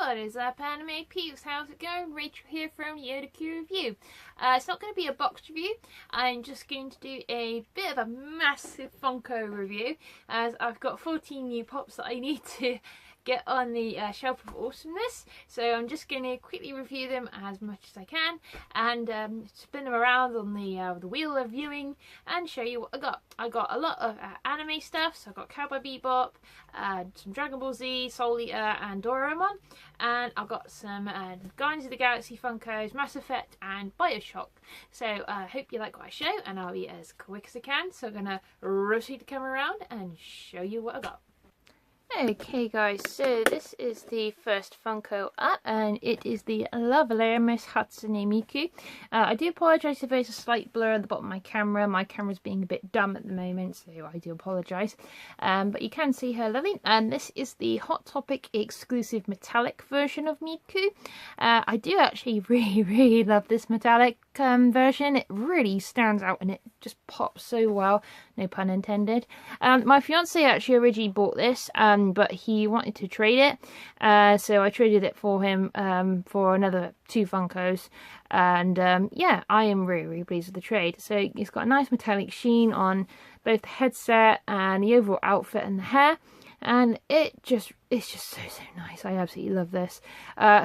What is up, anime peeps? How's it going? Rachel here from Yodaku Review. It's not going to be a box review. I'm just going to do a bit of a massive Funko review, as I've got 14 new pops that I need to get on the shelf of awesomeness. So I'm just going to quickly review them as much as I can and spin them around on the wheel of viewing and show you what I got. I got a lot of anime stuff. So I got Cowboy Bebop, some Dragon Ball Z, Soul Eater and Doraemon, and I've got some Guardians of the Galaxy Funkos, Mass Effect and Bioshock. So I hope you like what I show, and I'll be as quick as I can. So I'm going to rotate the camera around and show you what I got. Okay guys, so this is the first Funko up, and it is the lovely Miss Hatsune Miku. I do apologise if there's a slight blur at the bottom of my camera. My camera's being a bit dumb at the moment, so I do apologise. But you can see her lovely, and this is the Hot Topic exclusive metallic version of Miku. I do actually really love this metallic version. It really stands out and it just pops so well, no pun intended. My fiance actually originally bought this, but he wanted to trade it, so I traded it for him for another 2 Funkos, and yeah, I am really pleased with the trade. So it's got a nice metallic sheen on both the headset and the overall outfit and the hair, and it's just so nice. I absolutely love this.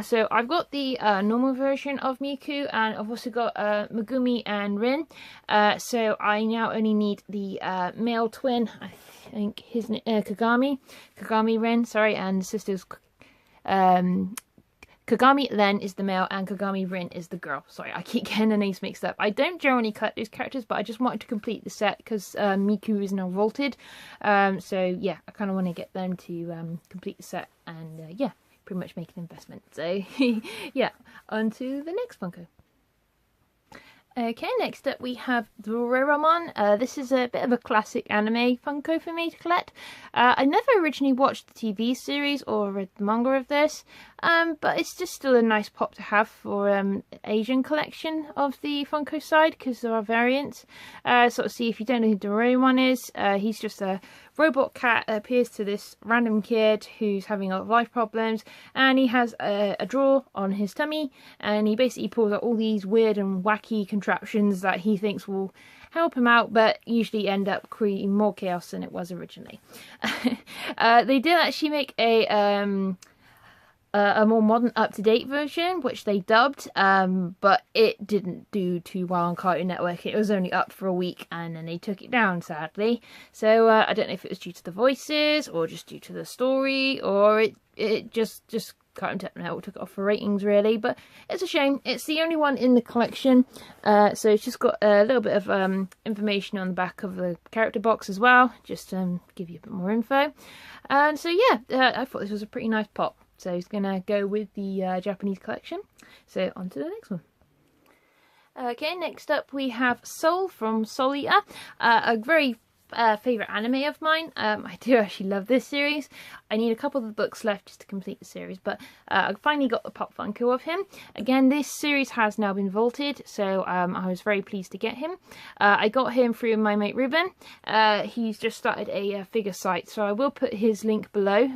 So I've got the normal version of Miku, and I've also got Megumi and Rin. So I now only need the male twin. I think his Kagami Rin, sorry, and the sister's Kagami Len is the male and Kagami Rin is the girl. Sorry, I keep getting the names mixed up. I don't generally collect those characters, but I just wanted to complete the set because Miku is now vaulted. So yeah, I kind of want to get them to complete the set and yeah, pretty much make an investment. So yeah, on to the next Funko. Okay, next up we have Ramon. This is a bit of a classic anime Funko for me to collect. I never originally watched the TV series or read the manga of this, but it's just still a nice pop to have for Asian collection of the Funko side, because there are variants. Sort of see, if you don't know who Doraemon is, he's just a robot cat that appears to this random kid who's having a lot of life problems, and he has a drawer on his tummy, and he basically pulls out all these weird and wacky contraptions that he thinks will help him out, but usually end up creating more chaos than it was originally. They did actually make a more modern, up-to-date version, which they dubbed, but it didn't do too well on Cartoon Network. It was only up for a week and then they took it down, sadly. So I don't know if it was due to the voices or just due to the story, or it just Cartoon Network took it off for ratings, really. But it's a shame. It's the only one in the collection, so it's just got a little bit of information on the back of the character box as well, just to give you a bit more info. And so yeah, I thought this was a pretty nice pop. So he's going to go with the Japanese collection. So on to the next one. Okay, next up we have Soul from Soul Eater, a very favourite anime of mine. I do actually love this series. I need a couple of the books left just to complete the series, but I finally got the Pop Funko of him. Again, this series has now been vaulted, so I was very pleased to get him. I got him through my mate Ruben. He's just started a figure site, so I will put his link below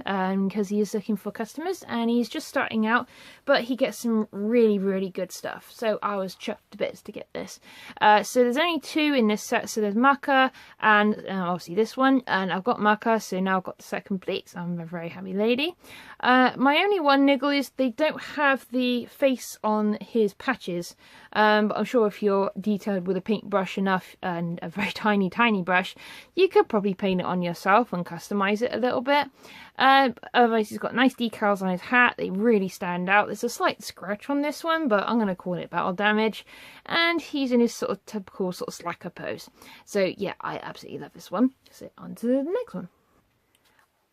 because he is looking for customers and he's just starting out, but he gets some really good stuff. So I was chuffed to bits to get this. So there's only 2 in this set, so there's Maka and obviously this one, and I've got Maka, so now I've got the set complete, so I'm a very happy lady. My only one niggle is they don't have the face on his patches, but I'm sure if you're detailed with a paintbrush enough and a very tiny brush, you could probably paint it on yourself and customize it a little bit. Otherwise, he's got nice decals on his hat. They really stand out. There's a slight scratch on this one, but I'm going to call it battle damage. And he's in his sort of typical sort of slacker pose. So yeah, I absolutely love this one. So on to the next one.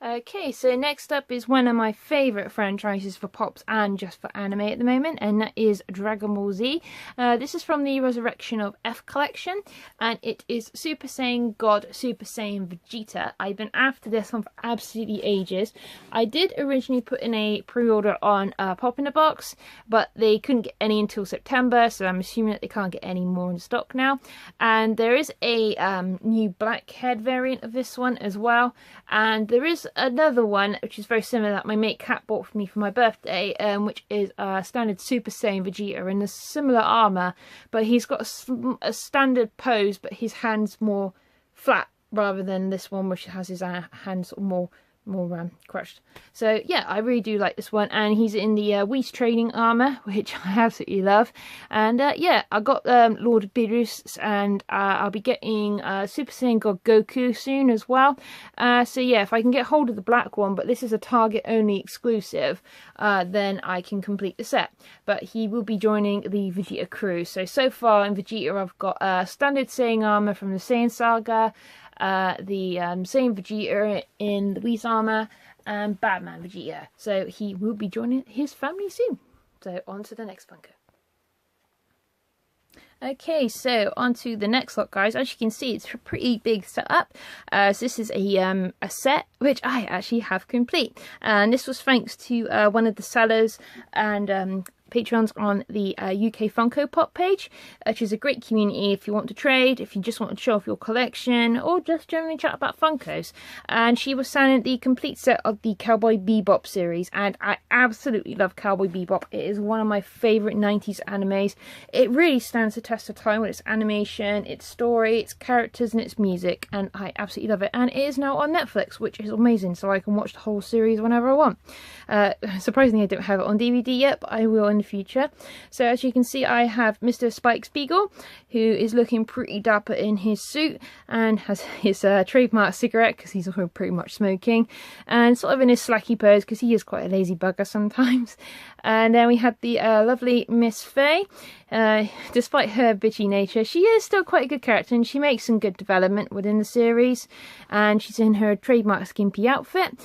Okay, so next up is one of my favourite franchises for pops and just for anime at the moment, and that is Dragon Ball Z. This is from the Resurrection of F collection, and it is Super Saiyan God, Super Saiyan Vegeta. I've been after this one for absolutely ages. I did originally put in a pre-order on Pop in the Box, but they couldn't get any until September, so I'm assuming that they can't get any more in stock now. And there is a new black head variant of this one as well, and there is another one which is very similar that my mate Kat bought for me for my birthday, which is a standard Super Saiyan Vegeta in a similar armor, but he's got a standard pose, but his hands more flat rather than this one which has his hands more crushed. So yeah, I really do like this one, and he's in the Whis training armor, which I absolutely love. And yeah, I got Lord Beerus, and I'll be getting Super Saiyan God Goku soon as well. So yeah, if I can get hold of the black one, but this is a Target only exclusive, then I can complete the set. But he will be joining the Vegeta crew. So far in Vegeta I've got standard Saiyan armor from the Saiyan Saga, the same Vegeta in the Whis armor, and Batman Vegeta. So he will be joining his family soon. So on to the next Funko. Okay, so on to the next lot, guys. As you can see, it's a pretty big setup. So this is a set which I actually have complete, and this was thanks to one of the sellers and Patreons on the UK Funko Pop page, which is a great community if you want to trade, if you just want to show off your collection, or just generally chat about Funkos. And she was selling the complete set of the Cowboy Bebop series, and I absolutely love Cowboy Bebop. It is one of my favourite 90s animes. It really stands the test of time with its animation, its story, its characters and its music, and I absolutely love it. And it is now on Netflix, which is amazing, so I can watch the whole series whenever I want. Surprisingly, I don't have it on DVD yet, but I will in the future. So as you can see, I have Mr. Spike Spiegel, who is looking pretty dapper in his suit and has his trademark cigarette, because he's also pretty much smoking, and sort of in his slacky pose because he is quite a lazy bugger sometimes. And then we have the lovely Miss Faye. Despite her bitchy nature, she is still quite a good character, and she makes some good development within the series. And she's in her trademark skimpy outfit,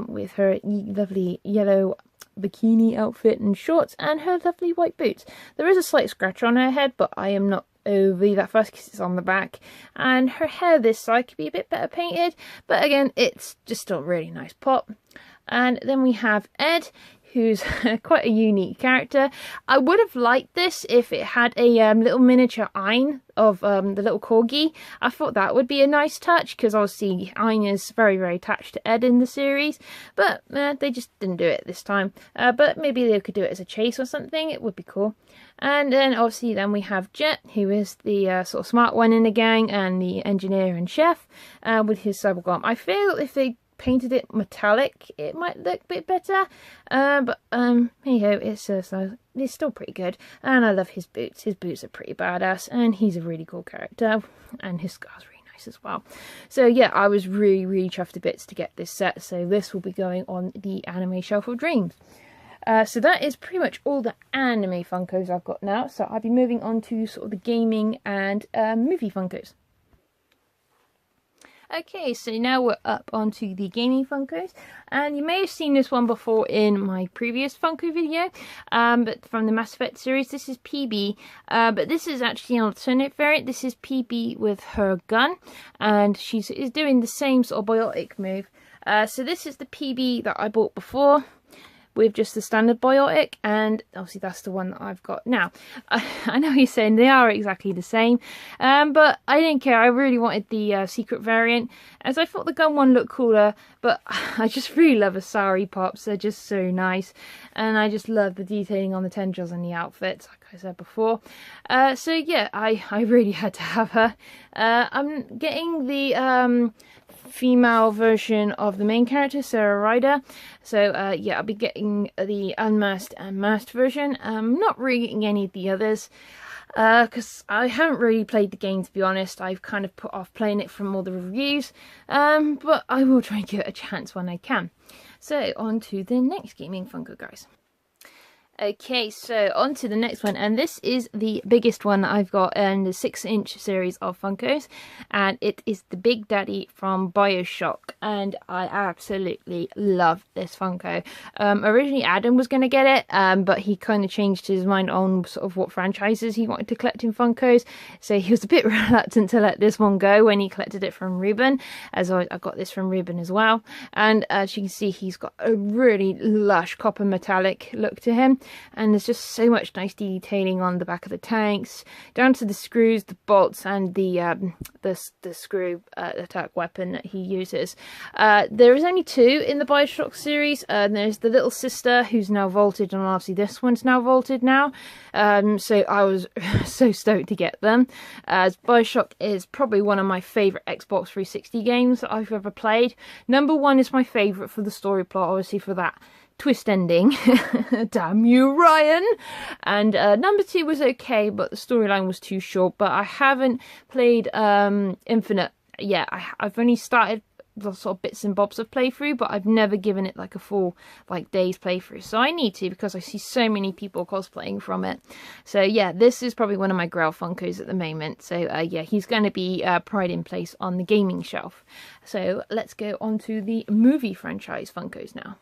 with her lovely yellow bikini outfit and shorts, and her lovely white boots. There is a slight scratch on her head, but I am not overly that fussed because it's on the back. And her hair this side could be a bit better painted, but again, it's just still a really nice pop. And then we have Ed, who's quite a unique character. I would have liked this if it had a little miniature Ein of the little corgi. I thought that would be a nice touch, because obviously Ein is very, very attached to Ed in the series, but they just didn't do it this time. But maybe they could do it as a chase or something. It would be cool. And then obviously then we have Jet, who is the sort of smart one in the gang and the engineer and chef, with his cybergom. I feel if they painted it metallic, it might look a bit better, but hey ho, it's still pretty good. And I love his boots. His boots are pretty badass, and he's a really cool character, and his scar's really nice as well. So yeah, I was really chuffed to bits to get this set, so this will be going on the Anime Shelf of Dreams. So that is pretty much all the anime Funkos I've got now, so I'll be moving on to sort of the gaming and movie Funkos. Okay, so now we're up onto the gaming Funkos, and you may have seen this one before in my previous Funko video, but from the Mass Effect series. This is PB, but this is actually an alternate variant. This is PB with her gun, and she's doing the same sort of biotic move. So this is the PB that I bought before, with just the standard biotic, and obviously that's the one that I've got now. I know you're saying they are exactly the same, but I didn't care. I really wanted the secret variant, as I thought the gun one looked cooler, but I just really love Asari pops. They're just so nice, and I just love the detailing on the tendrils and the outfits, like I said before. So yeah, I really had to have her. I'm getting the female version of the main character, Sarah Ryder. So yeah, I'll be getting the unmasked and masked version. Not really getting any of the others, because I haven't really played the game, to be honest. I've kind of put off playing it from all the reviews, but I will try and give it a chance when I can. So on to the next gaming Funko, guys. Okay, so on to the next one, and this is the biggest one I've got in the 6-inch series of Funkos, and it is the Big Daddy from Bioshock, and I absolutely love this Funko. Originally Adam was going to get it, but he kind of changed his mind on sort of what franchises he wanted to collect in Funkos, so he was a bit reluctant to let this one go when he collected it from Ruben, as I got this from Ruben as well. And as you can see, he's got a really lush copper metallic look to him. and there's just so much nice detailing on the back of the tanks, down to the screws, the bolts, and the screw attack weapon that he uses. There is only 2 in the Bioshock series. There's the little sister, who's now vaulted, and obviously this one's now vaulted now. So I was so stoked to get them, as Bioshock is probably one of my favourite Xbox 360 games that I've ever played. Number 1 is my favourite for the story plot, obviously for that twist ending. Damn you, Ryan. And number 2 was okay, but the storyline was too short. But I haven't played Infinite yet. I've only started the sort of bits and bobs of playthrough, but I've never given it like a full day's playthrough, so I need to, because I see so many people cosplaying from it. So yeah, this is probably one of my Grail Funkos at the moment. So yeah, he's going to be pride in place on the gaming shelf. So let's go on to the movie franchise Funkos now.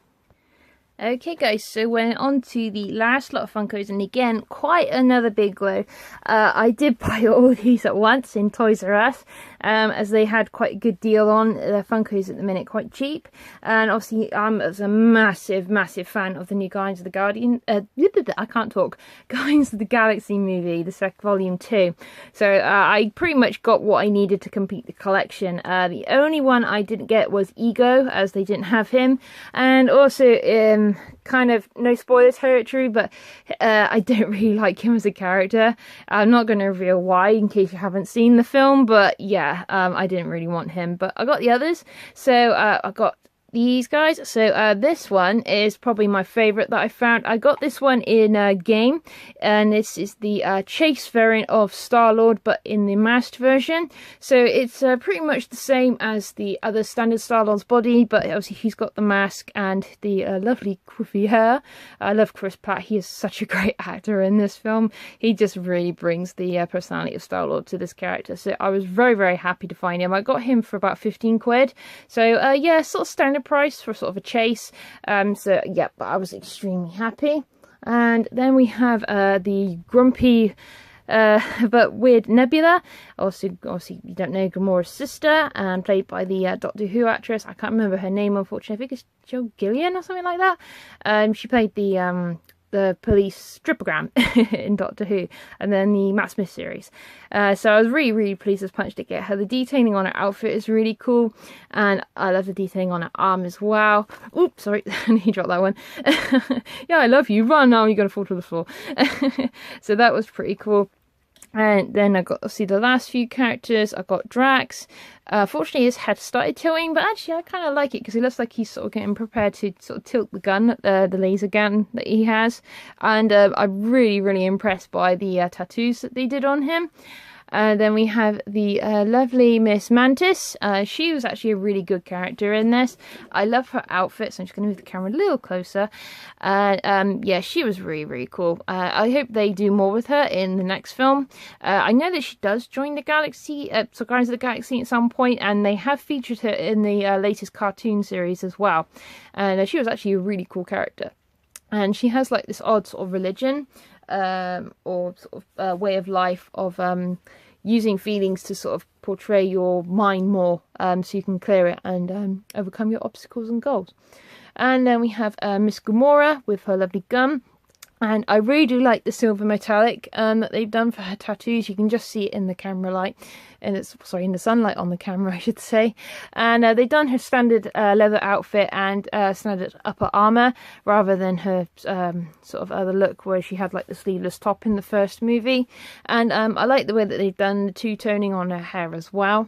Okay guys, so we're on to the last lot of Funkos, and again, quite another big load. I did buy all of these at once in Toys R Us, as they had quite a good deal on their Funkos at the minute, quite cheap. And obviously I'm a massive fan of the new Guardians of the Guardians of the Galaxy movie, the volume 2. So I pretty much got what I needed to complete the collection. The only one I didn't get was Ego, as they didn't have him, and also kind of no spoiler territory, but I don't really like him as a character. I'm not going to reveal why in case you haven't seen the film, but yeah, I didn't really want him, but I got the others. So I got these guys. So this one is probably my favorite that I found. I got this one in a game, and this is the Chase variant of Star-Lord, but in the masked version. So it's pretty much the same as the other standard Star-Lord's body, but obviously he's got the mask and the lovely quiffy hair. I love Chris Pratt. He is such a great actor in this film. He just really brings the personality of Star-Lord to this character. So I was very happy to find him. I got him for about 15 quid. So yeah, sort of standard price for sort of a Chase. So yeah, but I was extremely happy. And then we have the grumpy but weird Nebula. Also, obviously you don't know, Gamora's sister, and played by the Doctor Who actress. I can't remember her name, unfortunately. I think it's Jo Gillian or something like that. She played the police strippogram in Doctor Who, and then the Matt Smith series. So I was really pleased as punch to get her. The detailing on her outfit is really cool, and I love the detailing on her arm as well. Oops, sorry, he dropped that one. Yeah, I love you, run now, you're gonna fall to the floor. So that was pretty cool. And then I got to see the last few characters. I got Drax. Fortunately, his head started tilting, but actually I kind of like it because he looks like he's sort of getting prepared to sort of tilt the gun, the laser gun that he has. And I'm really impressed by the tattoos that they did on him. Then we have the lovely Miss Mantis. She was actually a really good character in this. I love her outfit, so I'm just going to move the camera a little closer. Yeah, she was really cool. I hope they do more with her in the next film. I know that she does join the Galaxy, so Guardians of the Galaxy at some point, and they have featured her in the latest cartoon series as well. And she was actually a really cool character. And she has like this odd sort of religion, or sort of way of life of using feelings to sort of portray your mind more, so you can clear it and overcome your obstacles and goals. And then we have Miss Gamora with her lovely gun. And I really do like the silver metallic that they've done for her tattoos. You can just see it in the camera light, and it's in the sunlight on the camera, I should say. And they've done her standard leather outfit and standard upper armor, rather than her sort of other look where she had like the sleeveless top in the first movie. And I like the way that they've done the two-toning on her hair as well.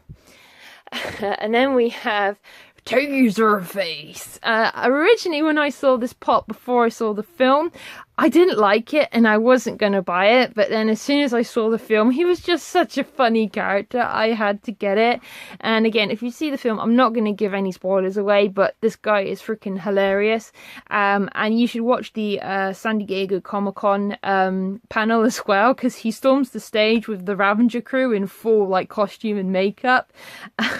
And then we have Taserface. Originally, when I saw this pop before I saw the film, I didn't like it and I wasn't going to buy it, but then as soon as I saw the film, he was just such a funny character. I had to get it. And again, if you see the film, I'm not going to give any spoilers away, but this guy is freaking hilarious. And you should watch the San Diego Comic-Con panel as well, because he storms the stage with the Ravager crew in full like costume and makeup,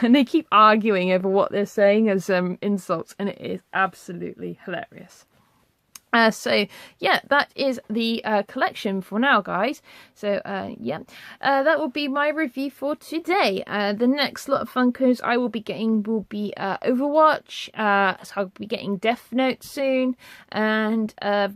and they keep arguing over what they're saying as insults, and it is absolutely hilarious. So yeah, that is the collection for now, guys. So yeah, that will be my review for today. The next lot of Funkos I will be getting will be Overwatch. So I'll be getting Death Note soon, and I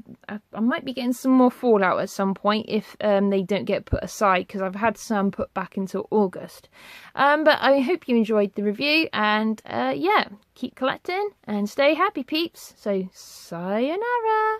might be getting some more Fallout at some point if they don't get put aside, because I've had some put back until August. But I hope you enjoyed the review, and yeah, keep collecting and stay happy, peeps. So sayonara.